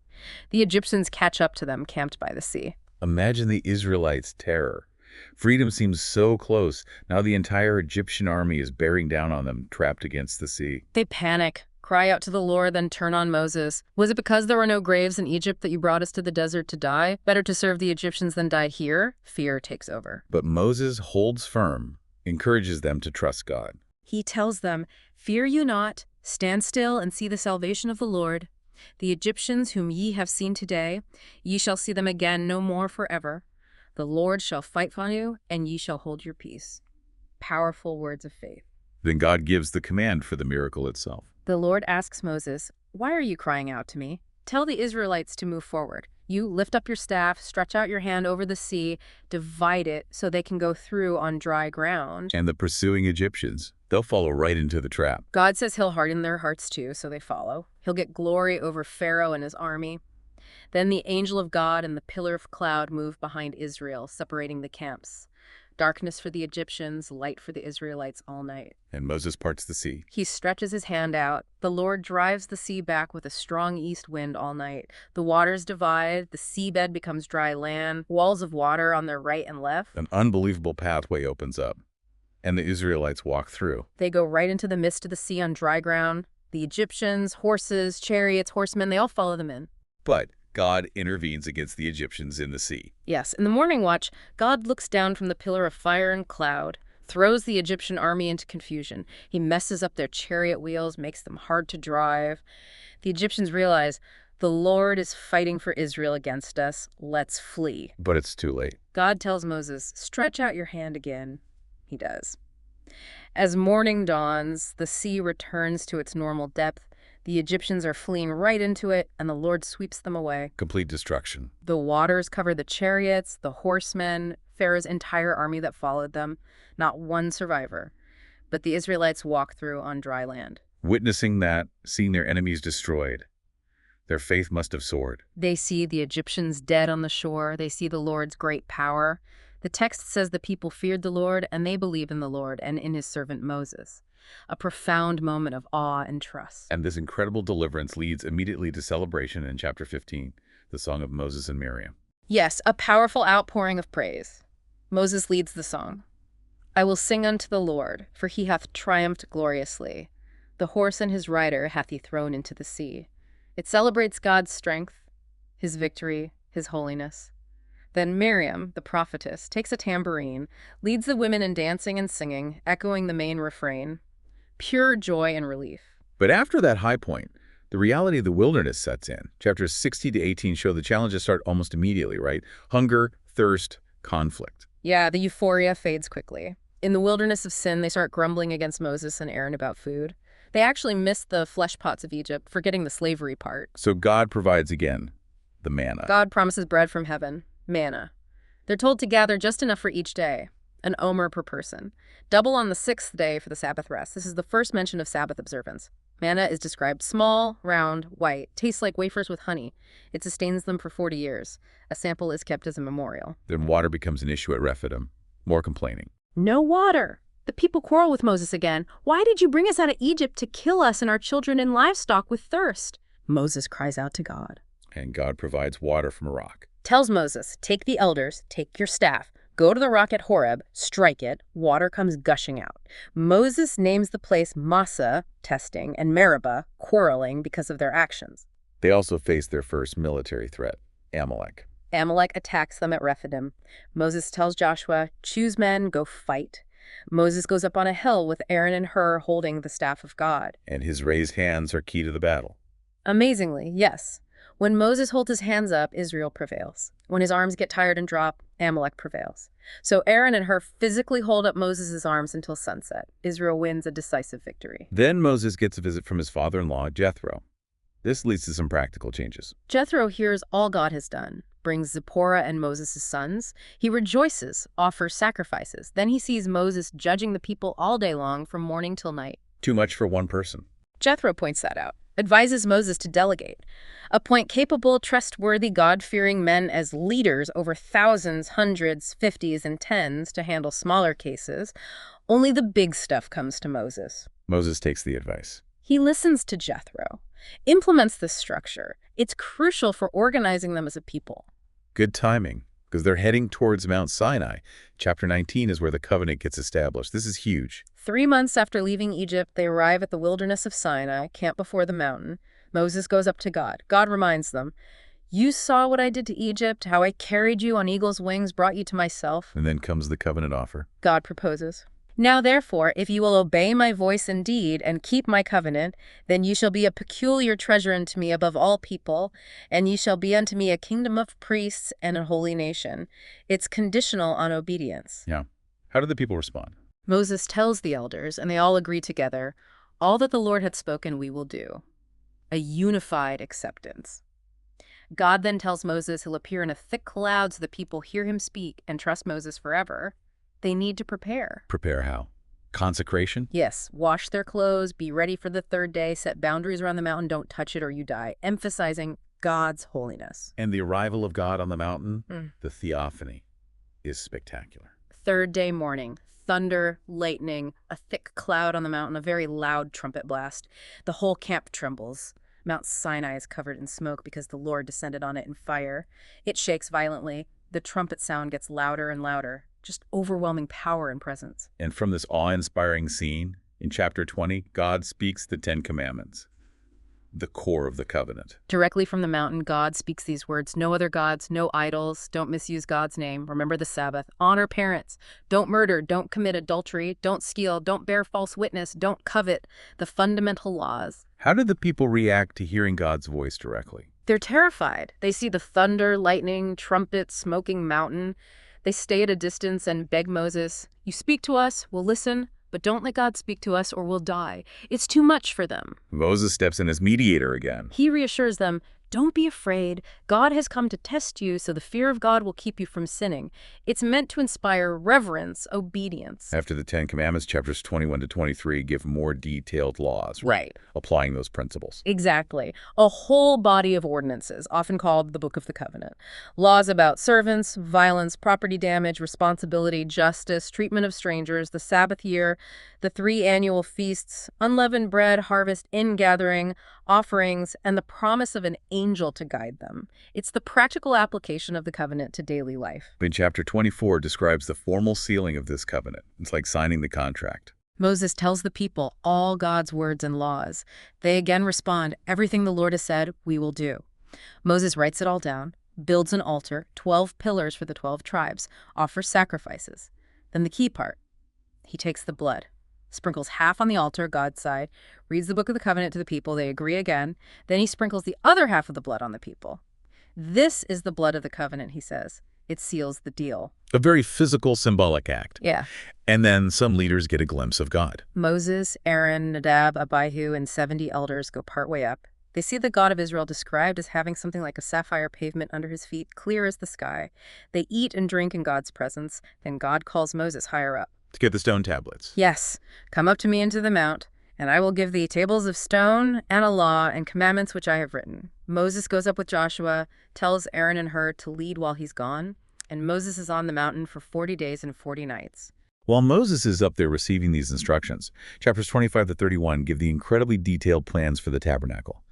The Egyptians catch up to them, camped by the sea. Imagine the Israelites' terror. Freedom seems so close. Now the entire Egyptian army is bearing down on them, trapped against the sea. They panic, cry out to the Lord, then turn on Moses. "Was it because there were no graves in Egypt that you brought us to the desert to die? Better to serve the Egyptians than die here?" Fear takes over. But Moses holds firm, encourages them to trust God. He tells them, "Fear you not, stand still and see the salvation of the Lord. The Egyptians whom ye have seen today, ye shall see them again no more forever. The Lord shall fight for you, and ye shall hold your peace." Powerful words of faith. Then God gives the command for the miracle itself. The Lord asks Moses, "Why are you crying out to me? Tell the Israelites to move forward. You lift up your staff, stretch out your hand over the sea, divide it so they can go through on dry ground. And the pursuing Egyptians, they'll follow right into the trap. God says he'll harden their hearts too, so they follow. He'll get glory over Pharaoh and his army. Then the angel of God and the pillar of cloud move behind Israel, separating the camps. Darkness for the Egyptians, light for the Israelites all night. And Moses parts the sea. He stretches his hand out. The Lord drives the sea back with a strong east wind all night. The waters divide, the seabed becomes dry land, walls of water on their right and left. An unbelievable pathway opens up, and the Israelites walk through. They go right into the midst of the sea on dry ground. The Egyptians, horses, chariots, horsemen, they all follow them in. But God intervenes against the Egyptians in the sea. Yes, in the morning watch, God looks down from the pillar of fire and cloud, throws the Egyptian army into confusion. He messes up their chariot wheels, makes them hard to drive. The Egyptians realize, the Lord is fighting for Israel against us. Let's flee. But it's too late. God tells Moses, stretch out your hand again. He does. As morning dawns, the sea returns to its normal depth. The Egyptians are fleeing right into it, and the Lord sweeps them away. Complete destruction. The waters cover the chariots, the horsemen, Pharaoh's entire army that followed them. Not one survivor. But the Israelites walk through on dry land. Witnessing that, seeing their enemies destroyed, their faith must have soared. They see the Egyptians dead on the shore. They see the Lord's great power. The text says the people feared the Lord, and they believe in the Lord and in his servant Moses. A profound moment of awe and trust. And this incredible deliverance leads immediately to celebration in chapter 15, the song of Moses and Miriam. Yes, a powerful outpouring of praise. Moses leads the song. I will sing unto the Lord, for he hath triumphed gloriously. The horse and his rider hath he thrown into the sea. It celebrates God's strength, his victory, his holiness. Then Miriam, the prophetess, takes a tambourine, leads the women in dancing and singing, echoing the main refrain. Pure joy and relief. But after that high point, the reality of the wilderness sets in. Chapters 60 to 18 show the challenges start almost immediately, right? Hunger, thirst, conflict. Yeah, the euphoria fades quickly. In the wilderness of sin, they start grumbling against Moses and Aaron about food. They actually miss the flesh pots of Egypt, forgetting the slavery part. So God provides again the manna. God promises bread from heaven, manna. They're told to gather just enough for each day, an omer per person. Double on the 6th day for the Sabbath rest. This is the first mention of Sabbath observance. Manna is described small, round, white, tastes like wafers with honey. It sustains them for 40 years. A sample is kept as a memorial. Then water becomes an issue at Rephidim. More complaining. No water. The people quarrel with Moses again. Why did you bring us out of Egypt to kill us and our children and livestock with thirst? Moses cries out to God. And God provides water from a rock. Tells Moses, take the elders, take your staff, go to the rock at Horeb, strike it, water comes gushing out. Moses names the place Massa, testing, and Meribah, quarreling because of their actions. They also face their first military threat, Amalek. Amalek attacks them at Rephidim. Moses tells Joshua, choose men, go fight. Moses goes up on a hill with Aaron and Hur holding the staff of God. And his raised hands are key to the battle. Amazingly, yes. When Moses holds his hands up, Israel prevails. When his arms get tired and drop, Amalek prevails. So Aaron and Hur physically hold up Moses' arms until sunset. Israel wins a decisive victory. Then Moses gets a visit from his father-in-law, Jethro. This leads to some practical changes. Jethro hears all God has done, brings Zipporah and Moses' sons. He rejoices, offers sacrifices. Then he sees Moses judging the people all day long from morning till night. Too much for one person. Jethro points that out, advises Moses to delegate. Appoint capable, trustworthy, God-fearing men as leaders over thousands, hundreds, 50s, and 10s to handle smaller cases. Only the big stuff comes to Moses. Moses takes the advice. He listens to Jethro, implements this structure. It's crucial for organizing them as a people. Good timing, because they're heading towards Mount Sinai. Chapter 19 is where the covenant gets established. This is huge. 3 months after leaving Egypt, they arrive at the wilderness of Sinai, camp before the mountain. Moses goes up to God. God reminds them, you saw what I did to Egypt, how I carried you on eagle's wings, brought you to myself. And then comes the covenant offer. God proposes. Now therefore, if you will obey my voice indeed and keep my covenant, then you shall be a peculiar treasure unto me above all people, and ye shall be unto me a kingdom of priests and a holy nation. It's conditional on obedience. Yeah. How did the people respond? Moses tells the elders, and they all agree together, all that the Lord had spoken we will do. A unified acceptance. God then tells Moses he'll appear in a thick cloud so the people hear him speak and trust Moses forever. They need to prepare. Prepare how? Consecration? Yes, wash their clothes, be ready for the third day, set boundaries around the mountain, don't touch it or you die, emphasizing God's holiness. And the arrival of God on the mountain, the theophany, is spectacular. Third day morning, thunder, lightning, a thick cloud on the mountain, a very loud trumpet blast. The whole camp trembles. Mount Sinai is covered in smoke because the Lord descended on it in fire. It shakes violently. The trumpet sound gets louder and louder. Just overwhelming power and presence. And from this awe-inspiring scene, in chapter 20, God speaks the Ten Commandments, the core of the covenant. Directly from the mountain, God speaks these words: no other gods, no idols, don't misuse God's name, remember the Sabbath, honor parents, don't murder, don't commit adultery, don't steal, don't bear false witness, don't covet, the fundamental laws. How did the people react to hearing God's voice directly? They're terrified. They see the thunder, lightning, trumpet, smoking mountain. They stay at a distance and beg Moses, you speak to us, we'll listen, but don't let God speak to us or we'll die. It's too much for them. Moses steps in as mediator again. He reassures them, don't be afraid. God has come to test you, so the fear of God will keep you from sinning. It's meant to inspire reverence, obedience. After the Ten Commandments, chapters 21 to 23 give more detailed laws, Right. applying those principles. Exactly. A whole body of ordinances, often called the Book of the Covenant. Laws about servants, violence, property damage, responsibility, justice, treatment of strangers, the Sabbath year, the 3 annual feasts, unleavened bread, harvest, ingathering, offerings, and the promise of an angel to guide them. It's the practical application of the covenant to daily life. In chapter 24 describes the formal sealing of this covenant. It's like signing the contract. Moses tells the people all God's words and laws. They again respond, everything the Lord has said, we will do. Moses writes it all down, builds an altar, 12 pillars for the 12 tribes, offers sacrifices. Then the key part, he takes the blood, sprinkles half on the altar, God's side, reads the Book of the Covenant to the people, they agree again, then he sprinkles the other half of the blood on the people. This is the blood of the covenant, he says. It seals the deal. A very physical, symbolic act. Yeah. And then some leaders get a glimpse of God. Moses, Aaron, Nadab, Abihu, and 70 elders go partway up. They see the God of Israel described as having something like a sapphire pavement under his feet, clear as the sky. They eat and drink in God's presence. Then God calls Moses higher up. To get the stone tablets. Yes, come up to me into the mount, and I will give thee tables of stone and a law and commandments which I have written. Moses goes up with Joshua, tells Aaron and Hur to lead while he's gone, and Moses is on the mountain for 40 days and 40 nights. While Moses is up there receiving these instructions, chapters 25 to 31 give the incredibly detailed plans for the tabernacle,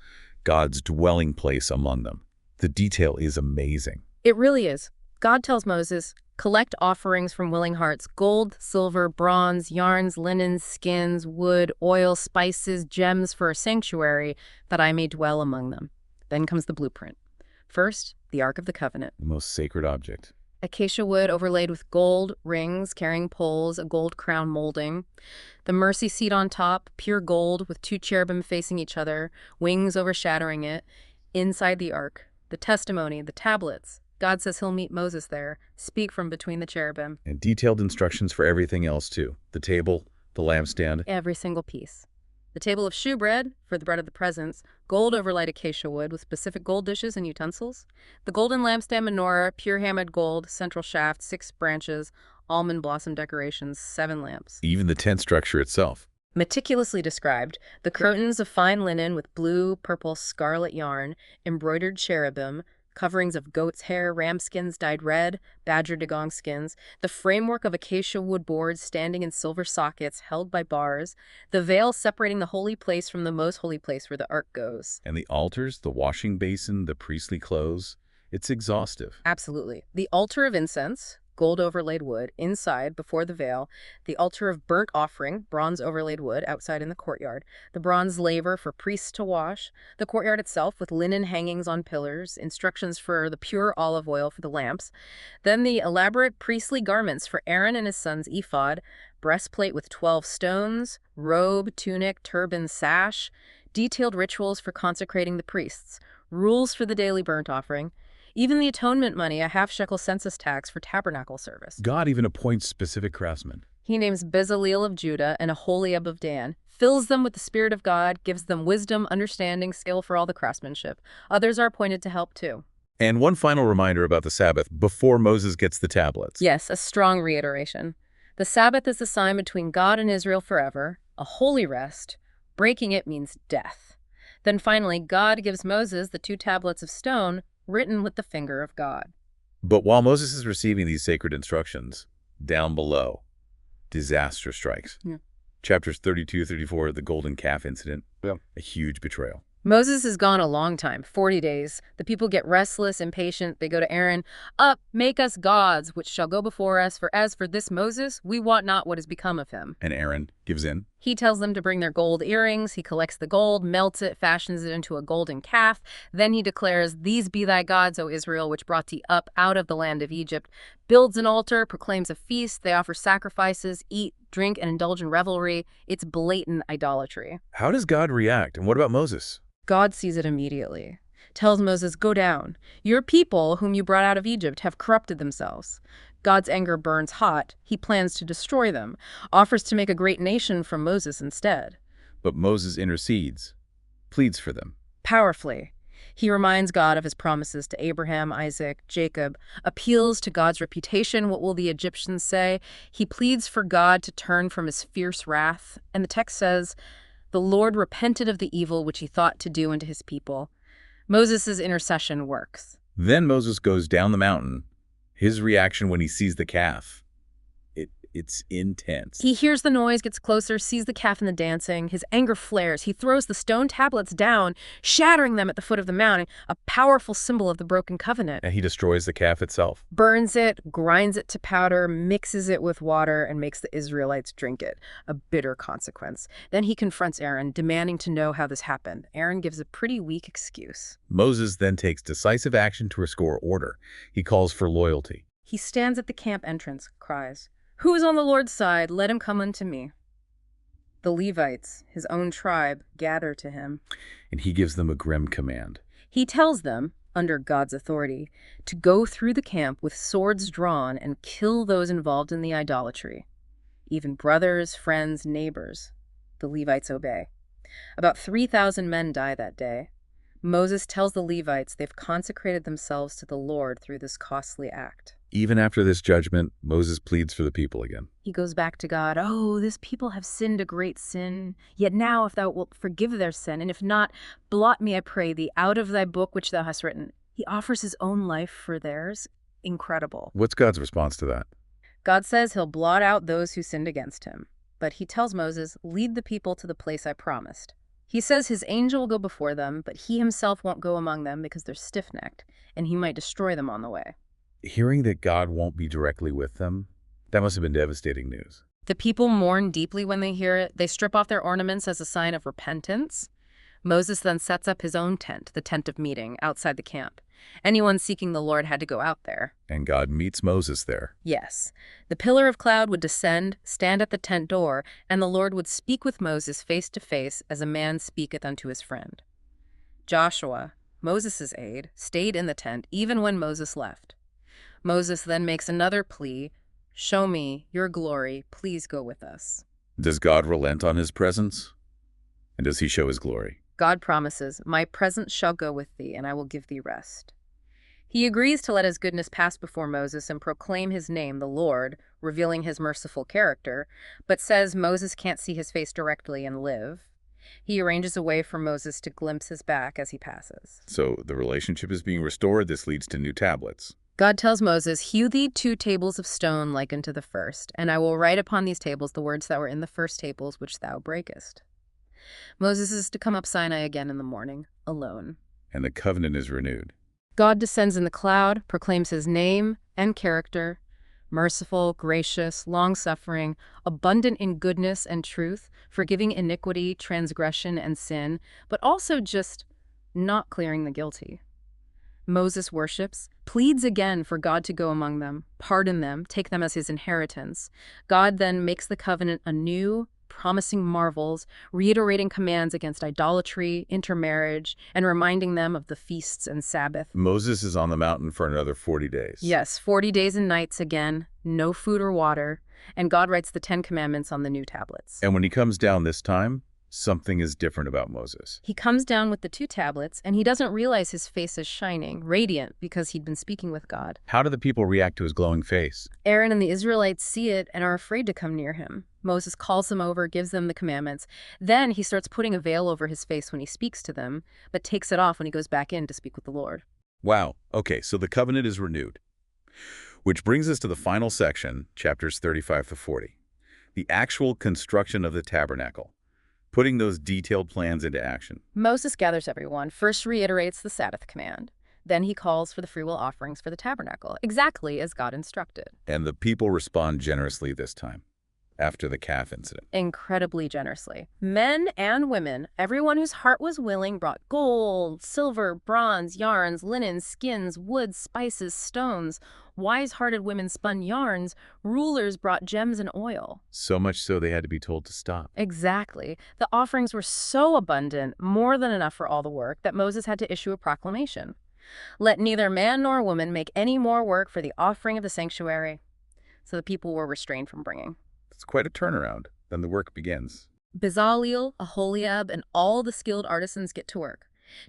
God's dwelling place among them. The detail is amazing. It really is. God tells Moses, collect offerings from willing hearts, gold, silver, bronze, yarns, linens, skins, wood, oil, spices, gems for a sanctuary, that I may dwell among them. Then comes the blueprint. First, the Ark of the Covenant. The most sacred object. Acacia wood overlaid with gold, rings, carrying poles, a gold crown molding. The mercy seat on top, pure gold with 2 cherubim facing each other, wings overshadowing it. Inside the ark, the testimony, the tablets. God says he'll meet Moses there, speak from between the cherubim. And detailed instructions for everything else too. The table, the lampstand. Every single piece. The table of shewbread, for the bread of the presence, gold overlaid acacia wood with specific gold dishes and utensils. The golden lampstand menorah, pure hammered gold, central shaft, 6 branches, almond blossom decorations, 7 lamps. Even the tent structure itself. Meticulously described, the curtains of fine linen with blue, purple, scarlet yarn, embroidered cherubim, coverings of goat's hair, ram skins dyed red, badger dugong skins, the framework of acacia wood boards standing in silver sockets held by bars, the veil separating the holy place from the most holy place where the ark goes. And the altars, the washing basin, the priestly clothes. It's exhaustive. Absolutely. The altar of incense, gold overlaid wood, inside, before the veil, the altar of burnt offering, bronze overlaid wood, outside in the courtyard, the bronze laver for priests to wash, the courtyard itself with linen hangings on pillars, instructions for the pure olive oil for the lamps, then the elaborate priestly garments for Aaron and his son's ephod, breastplate with 12 stones, robe, tunic, turban, sash, detailed rituals for consecrating the priests, rules for the daily burnt offering, even the atonement money, a half-shekel census tax for tabernacle service. God even appoints specific craftsmen. He names Bezaleel of Judah and Aholiab of Dan, fills them with the Spirit of God, gives them wisdom, understanding, skill for all the craftsmanship. Others are appointed to help too. And one final reminder about the Sabbath before Moses gets the tablets. Yes, a strong reiteration. The Sabbath is the sign between God and Israel forever, a holy rest. Breaking it means death. Then finally, God gives Moses the 2 tablets of stone written with the finger of God. But while Moses is receiving these sacred instructions, down below, disaster strikes. Yeah. Chapters 32, 34, the golden calf incident, Yeah. a huge betrayal. Moses is gone a long time, 40 days. The people get restless, impatient. They go to Aaron. Up, make us gods, which shall go before us. For as for this Moses, we wot not what has become of him. And Aaron gives in. He tells them to bring their gold earrings. He collects the gold, melts it, fashions it into a golden calf. Then he declares, "These be thy gods, O Israel, which brought thee up out of the land of Egypt." Builds an altar, proclaims a feast. They offer sacrifices, eat, drink, and indulge in revelry. It's blatant idolatry. How does God react? And what about Moses? God sees it immediately. Tells Moses, "Go down. Your people, whom you brought out of Egypt, have corrupted themselves." God's anger burns hot. He plans to destroy them. Offers to make a great nation from Moses instead. But Moses intercedes, pleads for them. Powerfully. He reminds God of his promises to Abraham, Isaac, Jacob, appeals to God's reputation. What will the Egyptians say? He pleads for God to turn from his fierce wrath. And the text says, "The Lord repented of the evil which he thought to do unto his people." Moses' intercession works. Then Moses goes down the mountain. His reaction when he sees the calf, it's intense. He hears the noise, gets closer, sees the calf and the dancing. His anger flares. He throws the stone tablets down, shattering them at the foot of the mountain, a powerful symbol of the broken covenant. And he destroys the calf itself. Burns it, grinds it to powder, mixes it with water, and makes the Israelites drink it. A bitter consequence. Then he confronts Aaron, demanding to know how this happened. Aaron gives a pretty weak excuse. Moses then takes decisive action to restore order. He calls for loyalty. He stands at the camp entrance, cries, "Who is on the Lord's side? Let him come unto me." The Levites, his own tribe, gather to him. And he gives them a grim command. He tells them, under God's authority, to go through the camp with swords drawn and kill those involved in the idolatry. Even brothers, friends, neighbors. The Levites obey. About 3,000 men die that day. Moses tells the Levites they've consecrated themselves to the Lord through this costly act. Even after this judgment, Moses pleads for the people again. He goes back to God. "Oh, this people have sinned a great sin. Yet now, if thou wilt forgive their sin, and if not, blot me, I pray thee, out of thy book which thou hast written." He offers his own life for theirs. Incredible. What's God's response to that? God says he'll blot out those who sinned against him. But he tells Moses, "Lead the people to the place I promised." He says his angel will go before them, but he himself won't go among them because they're stiff-necked, and he might destroy them on the way. Hearing that God won't be directly with them, that must have been devastating news. The people mourn deeply when they hear it. They strip off their ornaments as a sign of repentance. Moses then sets up his own tent, the tent of meeting, outside the camp. Anyone seeking the Lord had to go out there. And God meets Moses there. Yes. The pillar of cloud would descend, stand at the tent door, and the Lord would speak with Moses face to face as a man speaketh unto his friend. Joshua, Moses' aide, stayed in the tent even when Moses left. Moses then makes another plea, "Show me your glory, please go with us." Does God relent on his presence? And does he show his glory? God promises, "My presence shall go with thee, and I will give thee rest." He agrees to let his goodness pass before Moses and proclaim his name, the Lord, revealing his merciful character, but says Moses can't see his face directly and live. He arranges a way for Moses to glimpse his back as he passes. So the relationship is being restored. This leads to new tablets. God tells Moses, "Hew thee 2 tables of stone like unto the first, and I will write upon these tables the words that were in the first tables which thou breakest." Moses is to come up Sinai again in the morning, alone. And the covenant is renewed. God descends in the cloud, proclaims his name and character, merciful, gracious, long-suffering, abundant in goodness and truth, forgiving iniquity, transgression, and sin, but also just not clearing the guilty. Moses worships, pleads again for God to go among them, pardon them, take them as his inheritance. God then makes the covenant anew, promising marvels, reiterating commands against idolatry, intermarriage, and reminding them of the feasts and Sabbath. Moses is on the mountain for another 40 days. Yes, 40 days and nights again, no food or water, and God writes the 10 Commandments on the new tablets. And when he comes down this time, Something is different about Moses. He comes down with the 2 tablets, and he doesn't realize his face is shining, radiant, because he'd been speaking with God. How do the people react to his glowing face? Aaron and the Israelites see it and are afraid to come near him. Moses calls them over, gives them the commandments. Then he starts putting a veil over his face when he speaks to them, but takes it off when he goes back in to speak with the Lord. Wow. Okay, so the covenant is renewed. Which brings us to the final section, chapters 35 to 40. The actual construction of the tabernacle. Putting those detailed plans into action. Moses gathers everyone, first reiterates the Sabbath command. Then he calls for the freewill offerings for the tabernacle, exactly as God instructed. And the people respond generously this time, after the calf incident. Incredibly generously. Men and women, everyone whose heart was willing, brought gold, silver, bronze, yarns, linen, skins, wood, spices, stones. Wise-hearted women spun yarns. Rulers brought gems and oil. So much so they had to be told to stop. Exactly. The offerings were so abundant, more than enough for all the work, that Moses had to issue a proclamation. Let neither man nor woman make any more work for the offering of the sanctuary. So the people were restrained from bringing. It's quite a turnaround. Then the work begins. Bezaleel, Aholiab, and all the skilled artisans get to work.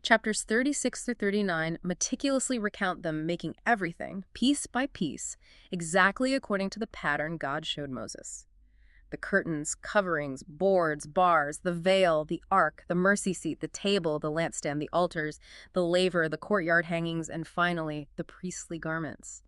Chapters 36 through 39 meticulously recount them making everything, piece by piece, exactly according to the pattern God showed Moses. The curtains, coverings, boards, bars, the veil, the ark, the mercy seat, the table, the lampstand, the altars, the laver, the courtyard hangings, and finally, the priestly garments.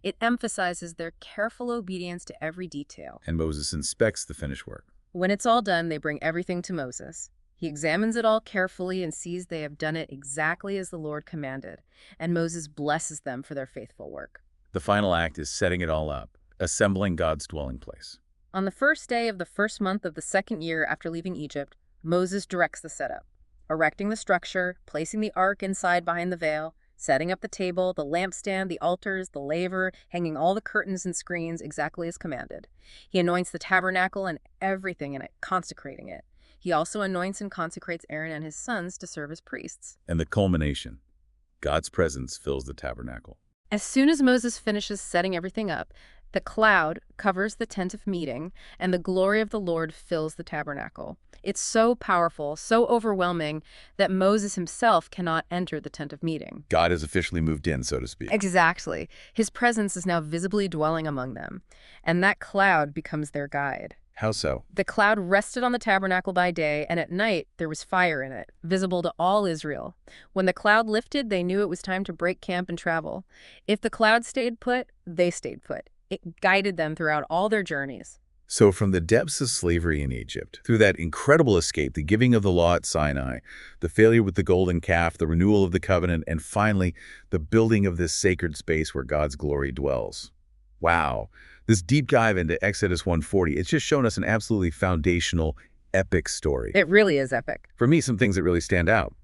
It emphasizes their careful obedience to every detail. And Moses inspects the finished work. When it's all done, they bring everything to Moses. He examines it all carefully and sees they have done it exactly as the Lord commanded, and Moses blesses them for their faithful work. The final act is setting it all up, assembling God's dwelling place. On the first day of the first month of the 2nd year after leaving Egypt, Moses directs the setup, erecting the structure, placing the ark inside behind the veil, setting up the table, the lampstand, the altars, the laver, hanging all the curtains and screens exactly as commanded. He anoints the tabernacle and everything in it, consecrating it. He also anoints and consecrates Aaron and his sons to serve as priests. And the culmination, God's presence fills the tabernacle. As soon as Moses finishes setting everything up, the cloud covers the tent of meeting, and the glory of the Lord fills the tabernacle. It's so powerful, so overwhelming, that Moses himself cannot enter the tent of meeting. God has officially moved in, so to speak. Exactly. His presence is now visibly dwelling among them, and that cloud becomes their guide. How so? The cloud rested on the tabernacle by day, and at night there was fire in it, visible to all Israel. When the cloud lifted, they knew it was time to break camp and travel. If the cloud stayed put, they stayed put. It guided them throughout all their journeys. So from the depths of slavery in Egypt, through that incredible escape, the giving of the law at Sinai, the failure with the golden calf, the renewal of the covenant, and finally, the building of this sacred space where God's glory dwells. Wow. This deep dive into Exodus 140, it's just shown us an absolutely foundational, epic story. It really is epic. For me, some things that really stand out.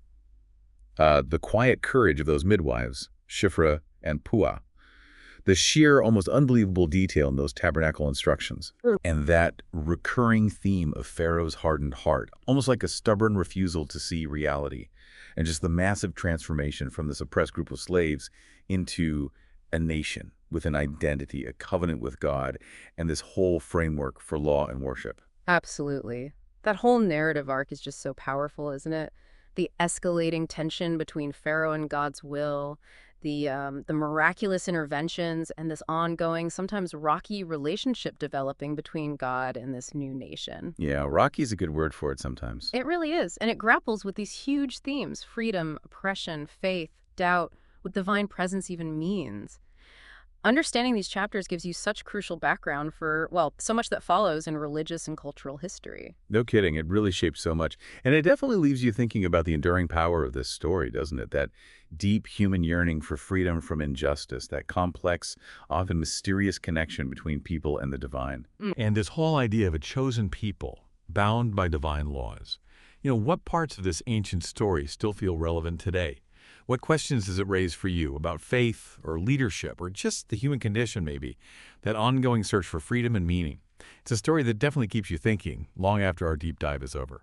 The quiet courage of those midwives, Shiphrah and Puah. The sheer, almost unbelievable detail in those tabernacle instructions. And that recurring theme of Pharaoh's hardened heart, almost like a stubborn refusal to see reality. And just the massive transformation from this oppressed group of slaves into a nation with an identity, a covenant with God, and this whole framework for law and worship. Absolutely. That whole narrative arc is just so powerful, isn't it? The escalating tension between Pharaoh and God's will, the miraculous interventions, and this ongoing, sometimes rocky relationship developing between God and this new nation. Yeah, rocky is a good word for it sometimes. It really is, and it grapples with these huge themes: freedom, oppression, faith, doubt, what divine presence even means. Understanding these chapters gives you such crucial background for, well, so much that follows in religious and cultural history. No kidding, it really shapes so much. And it definitely leaves you thinking about the enduring power of this story, doesn't it? That deep human yearning for freedom from injustice, that complex, often mysterious connection between people and the divine. And this whole idea of a chosen people, bound by divine laws. You know, what parts of this ancient story still feel relevant today? What questions does it raise for you about faith or leadership or just the human condition, maybe, that ongoing search for freedom and meaning? It's a story that definitely keeps you thinking long after our deep dive is over.